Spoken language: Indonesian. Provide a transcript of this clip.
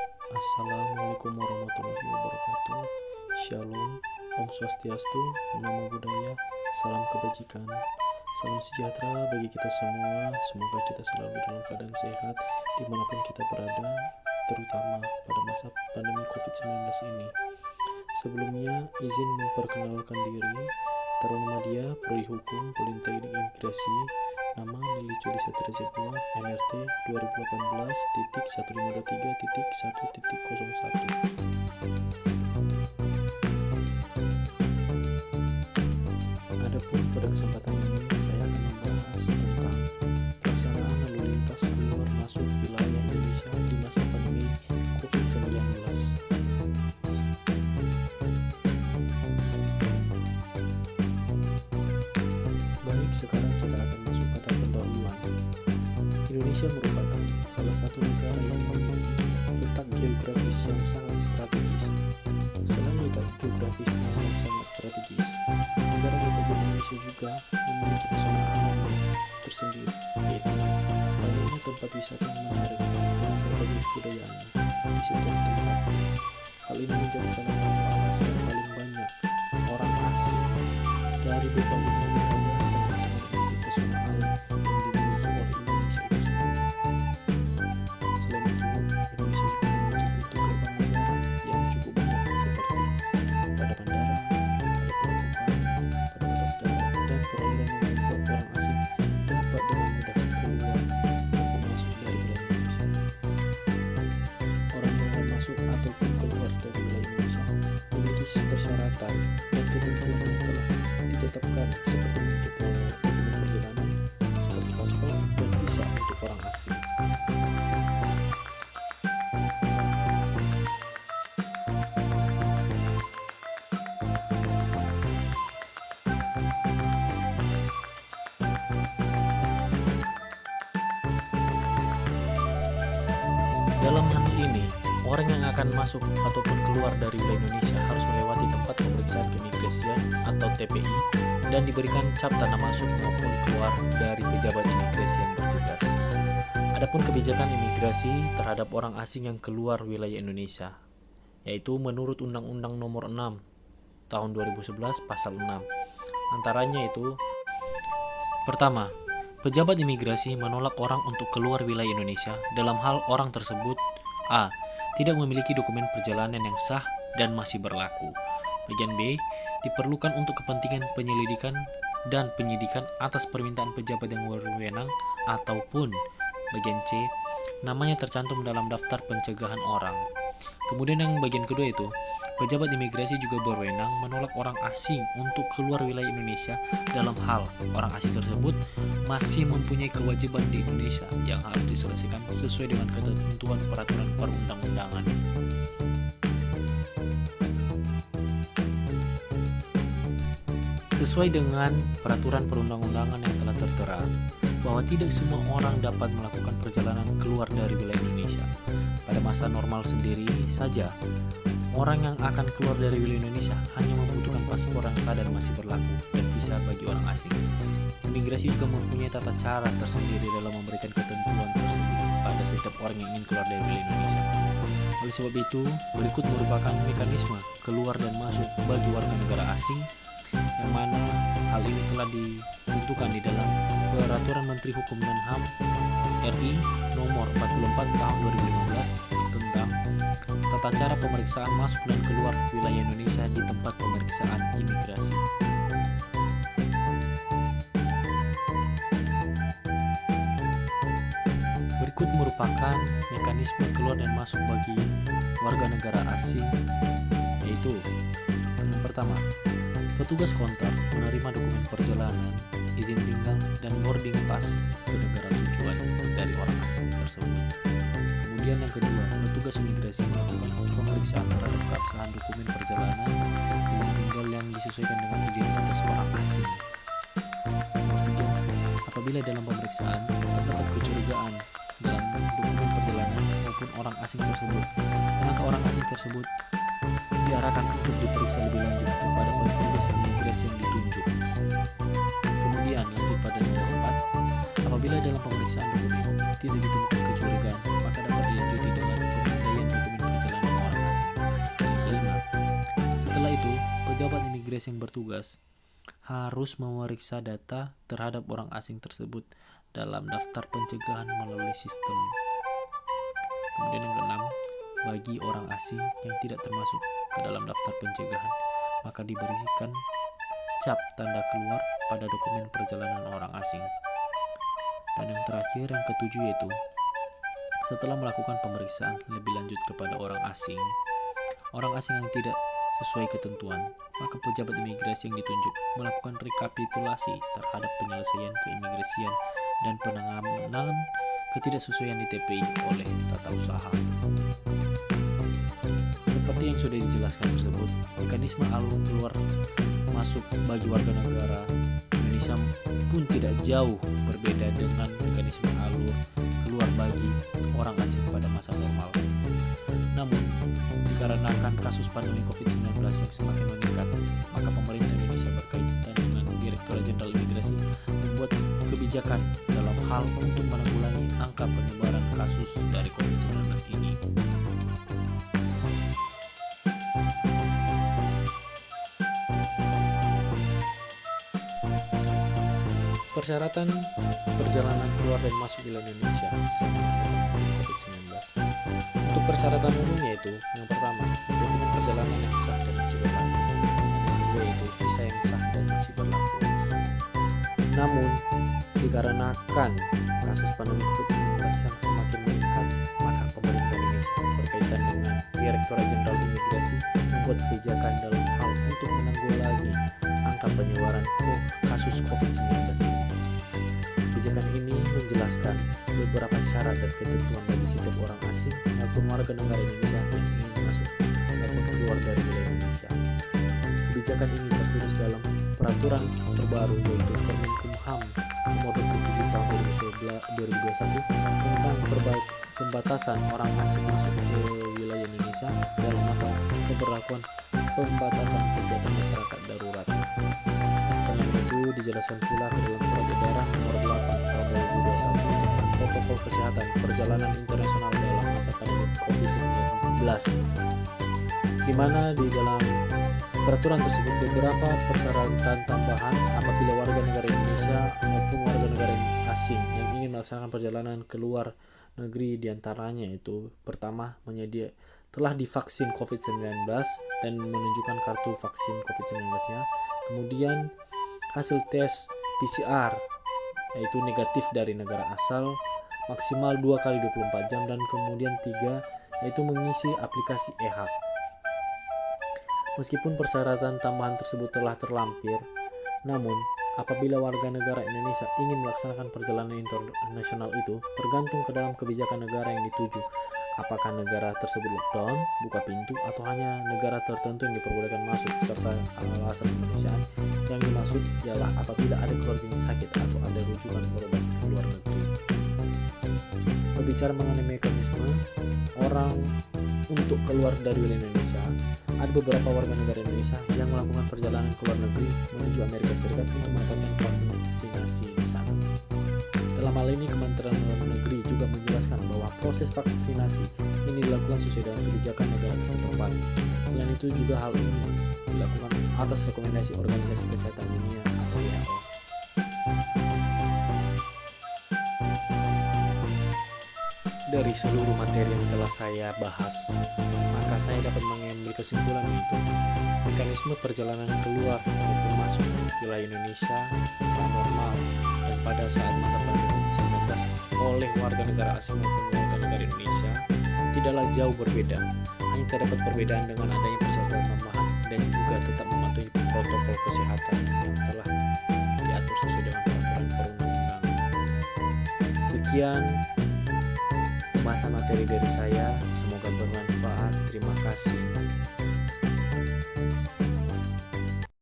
Assalamualaikum warahmatullahi wabarakatuh. Shalom, Om Swastiastu, Namo Buddhaya, salam kebajikan, salam sejahtera bagi kita semua. Semoga kita selalu dalam keadaan sehat dimanapun kita berada, terutama pada masa pandemi COVID-19 ini. Sebelumnya, izin memperkenalkan diri. Nama dia Prodi Hukum Politeknik Imigrasi, nama Lili Juli Satria Zebua, NRT 2018-153.1.01. Adapun pada kesempatan ini saya akan membahas tentang pelaksanaan lalu lintas keluar masuk wilayah Indonesia di masa pandemi COVID-19. Sekarang kita akan masuk pada pendahuluan. Indonesia merupakan salah satu negara yang memiliki letak geografis yang sangat strategis. Selain letak geografisnya yang sangat strategis, negara Republik Indonesia juga memiliki pesona alam tersendiri, yaitu banyaknya tempat wisata yang menarik dengan berbagai kebudayaan di setiap tempat. Hal ini menjadi salah satu alasan paling banyak orang asing dari berbagai negara pesona alam yang dimiliki oleh Indonesia itu sendiri. Selain itu, Indonesia juga memiliki pintu gerbang negara yang cukup banyak seperti pada bandara, pada pelabuhan, pada batas darat, dan perairan yang membuat orang asing dapat dengan mudah keluar maupun masuk dari wilayah Indonesia. Orang yang akan masuk ataupun keluar dari wilayah Indonesia memiliki persyaratan dan ketentuan yang telah ditetapkan seperti memiliki perjalanan seperti paspor dan visa untuk orang asing. Dalam hal ini, orang yang akan masuk ataupun keluar dari wilayah Indonesia harus melewati tempat pemeriksaan keimigrasian atau TPI dan diberikan cap tanda masuk maupun keluar dari pejabat imigrasi yang bertugas. Adapun kebijakan imigrasi terhadap orang asing yang keluar wilayah Indonesia, yaitu menurut Undang-Undang Nomor 6 Tahun 2011 Pasal 6. Antaranya itu: pertama, pejabat imigrasi menolak orang untuk keluar wilayah Indonesia dalam hal orang tersebut a. tidak memiliki dokumen perjalanan yang sah dan masih berlaku. Bagian B, diperlukan untuk kepentingan penyelidikan dan penyidikan atas permintaan pejabat yang berwenang, ataupun bagian C, namanya tercantum dalam daftar pencegahan orang. Kemudian yang bagian kedua itu, pejabat imigrasi juga berwenang menolak orang asing untuk keluar wilayah Indonesia dalam hal orang asing tersebut masih mempunyai kewajiban di Indonesia yang harus diselesaikan sesuai dengan ketentuan peraturan perundang-undangan. Sesuai dengan peraturan perundang-undangan yang telah tertera, bahwa tidak semua orang dapat melakukan perjalanan keluar dari wilayah Indonesia. Pada masa normal sendiri saja, orang yang akan keluar dari wilayah Indonesia hanya membutuhkan paspor yang sah dan masih berlaku dan visa bagi orang asing. Imigrasi juga mempunyai tata cara tersendiri dalam memberikan ketentuan tersendiri pada setiap orang yang ingin keluar dari wilayah Indonesia. Oleh sebab itu, berikut merupakan mekanisme keluar dan masuk bagi warga negara asing, yang mana hal ini telah ditentukan di dalam Peraturan Menteri Hukum dan HAM RI Nomor 44 Tahun 2015 tentang tata cara pemeriksaan masuk dan keluar wilayah Indonesia di tempat pemeriksaan imigrasi. Berikut merupakan mekanisme keluar dan masuk bagi warga negara asing, yaitu: yang pertama, petugas konter menerima dokumen perjalanan, izin tinggal, dan boarding pass ke negara tujuan dari orang asing tersebut. Kemudian yang kedua, petugas imigrasi melakukan pemeriksaan terhadap keabsahan dokumen perjalanan, izin tinggal yang disesuaikan dengan identitas orang asing. Nomor tiga, apabila dalam pemeriksaan terdapat kecurigaan dalam dokumen perjalanan maupun orang asing tersebut, maka orang asing tersebut diarahkan untuk diperiksa lebih lanjut kepada petugas imigrasi yang ditunjuk. Kemudian lanjut pada nomor 4, apabila dalam pemeriksaan dokumen tidak ditemukan kecurigaan, maka dapat dilanjuti dengan pemindaian dokumen imigrasi yang bertugas harus memeriksa data terhadap orang asing tersebut dalam daftar pencegahan melalui sistem. Kemudian yang keenam, bagi orang asing yang tidak termasuk ke dalam daftar pencegahan, maka diberikan cap tanda keluar pada dokumen perjalanan orang asing. Dan yang terakhir, yang ketujuh, yaitu setelah melakukan pemeriksaan lebih lanjut kepada orang asing yang tidak sesuai ketentuan, maka pejabat imigrasi yang ditunjuk melakukan rekapitulasi terhadap penyelesaian keimigrasian dan penanganan ketidaksesuaian di TPI oleh tata usaha. Seperti yang sudah dijelaskan tersebut, mekanisme alur keluar masuk bagi warga negara Indonesia pun tidak jauh berbeda dengan mekanisme alur keluar bagi orang asing pada masa normal. Namun, dikarenakan kasus pandemi COVID-19 yang semakin meningkat, maka pemerintah Indonesia berkaitan dengan Direktorat Jenderal Imigrasi membuat kebijakan dalam hal untuk menanggulangi angka penyebaran kasus dari COVID-19 ini. Persyaratan perjalanan keluar dan masuk wilayah Indonesia selama masa pandemi COVID-19. Untuk persyaratan umum yaitu yang pertama, dokumen perjalanan yang sah dan masih berlaku. Dan yang kedua yaitu visa yang sah dan masih berlaku. Namun, dikarenakan kasus pandemi COVID-19 yang semakin meningkat, maka pemerintah Indonesia berkaitan dengan Direktorat Jenderal Imigrasi membuat kebijakan dalam hal untuk menanggulangi angka penyebaran kasus COVID-19 ini. Kebijakan ini menjelaskan beberapa syarat dan ketentuan bagi setiap orang asing maupun warga negara Indonesia yang ingin masuk maupun keluar dari wilayah Indonesia. Kebijakan ini tertulis dalam peraturan terbaru yaitu Permenkumham Nomor 27 Tahun 2021 tentang pembatasan orang asing masuk ke wilayah Indonesia dalam masa pemberlakuan pembatasan kegiatan masyarakat darurat. Selain itu dijelaskan pula ke dalam surat edaran nomor 8 tahun 2021 tentang protokol kesehatan perjalanan internasional dalam masa pandemi COVID-19, di mana di dalam peraturan tersebut beberapa persyaratan tambahan apabila warga negara Indonesia maupun warga negara asing yang ingin melaksanakan perjalanan ke luar negeri, diantaranya itu pertama telah divaksin COVID-19 dan menunjukkan kartu vaksin COVID-19-nya, kemudian hasil tes PCR yaitu negatif dari negara asal maksimal 2 kali 24 jam, dan kemudian 3 yaitu mengisi aplikasi e-hak. Meskipun persyaratan tambahan tersebut telah terlampir, namun apabila warga negara Indonesia ingin melaksanakan perjalanan internasional itu tergantung ke dalam kebijakan negara yang dituju. Apakah negara tersebut lockdown, buka pintu, atau hanya negara tertentu yang diperbolehkan masuk, serta alasan kemanusiaan yang dimaksud ialah apabila ada keluarga yang sakit atau ada rujukan berobat ke luar negeri. Berbicara mengenai mekanisme orang untuk keluar dari wilayah Indonesia, ada beberapa warga negara Indonesia yang melakukan perjalanan ke luar negeri menuju Amerika Serikat untuk mendapatkan vaksinasi di sana. Dalam hal ini, Kementerian Dalam Negeri juga menjelaskan bahwa proses vaksinasi ini dilakukan sesuai dengan kebijakan negara setempat. Selain itu juga hal ini dilakukan atas rekomendasi Organisasi Kesehatan Dunia atau WHO. Dari seluruh materi yang telah saya bahas, maka saya dapat mengambil kesimpulan yaitu mekanisme perjalanan keluar maupun masuk wilayah Indonesia saat normal dan pada saat masa pandemi COVID-19 oleh warga negara asing maupun warga negara Indonesia tidaklah jauh berbeda. Hanya terdapat perbedaan dengan adanya persyaratan tambahan dan juga tetap mematuhi protokol kesehatan yang telah diatur sesuai dengan peraturan perundang-undangan. Sekian pembahasan materi dari saya, semoga bermanfaat. Terima kasih.